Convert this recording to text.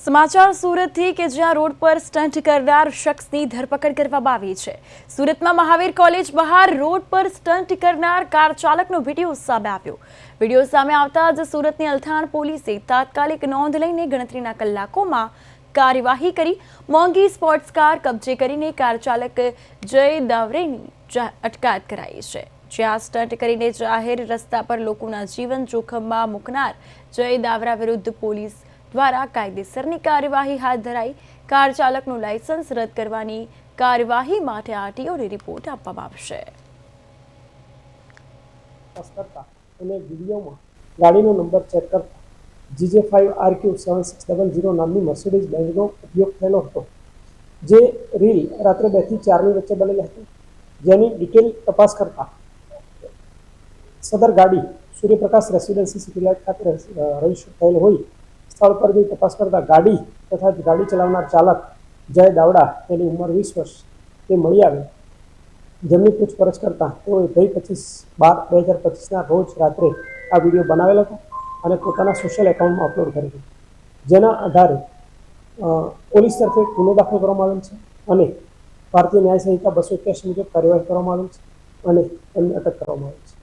સમાચાર સુરતથી કે જ્યાં રોડ પર સ્ટન્ટ કરનાર શખ્સની ધરપકડ કરવામાં આવી છે। સુરતમાં મહાવીર કોલેજ બહાર રોડ પર સ્ટન્ટ કરનાર કાર ચાલકનો વિડીયો સામે આવ્યો। વિડીયો સામે આવતા જ સુરતની અલથાણ પોલીસે તાત્કાલિક નોંધ લઈને ગણતરીના કલાકોમાં કાર્યવાહી કરી મોંઘી સ્પોર્ટ્સ કાર કબજે કરીને કાર ચાલક જય દાવરેની અટકાયત કરાઈ છે। જ્યાં સ્ટન્ટ કરીને જાહેર રસ્તા પર લોકોના જીવન જોખમમાં મૂકનાર જય દાવરા વિરુદ્ધ પોલીસ દ્વારા કાયદેસરની કાર્યવાહી હાથ ધરાઈ। કાર ચાલકનું લાયસન્સ રદ કરવાની કાર્યવાહી માટે આરટીઓને રિપોર્ટ આપવામાં આવશે। વિડીયોમાં ગાડીનો નંબર ચેક કરતા GJ5RQ7600 નામની મર્સિડીઝ બેન્ઝનો ઉપયોગ થયેલો હતો, જે રીલ રાત્રે 2 થી 4 ની વચ્ચે બનેલી હતી। જેની ડિટેલ તપાસ કરતા સદર ગાડી સૂર્યપ્રકાશ રેસિડેન્સી સિટી લાઇટ ખાતે રજીસ્ટર થયેલ હોય સ્થળ પર જઈ તપાસ કરતા ગાડી તથા ગાડી ચલાવનાર ચાલક જય દાવડા, તેની ઉંમર 20 વર્ષ, તે મળી આવે। જેમની પૂછપરછ કરતા તેઓએ 25/12/2025ના રોજ રાત્રે આ વિડીયો બનાવેલો હતો અને પોતાના સોશિયલ એકાઉન્ટમાં અપલોડ કર્યો હતો। જેના આધારે પોલીસ તરફે ગુનો દાખલ કરવામાં આવેલ છે અને ભારતીય ન્યાય સંહિતા 281 મુજબ કાર્યવાહી કરવામાં આવેલ છે અને તેમને અટક કરવામાં આવી છે।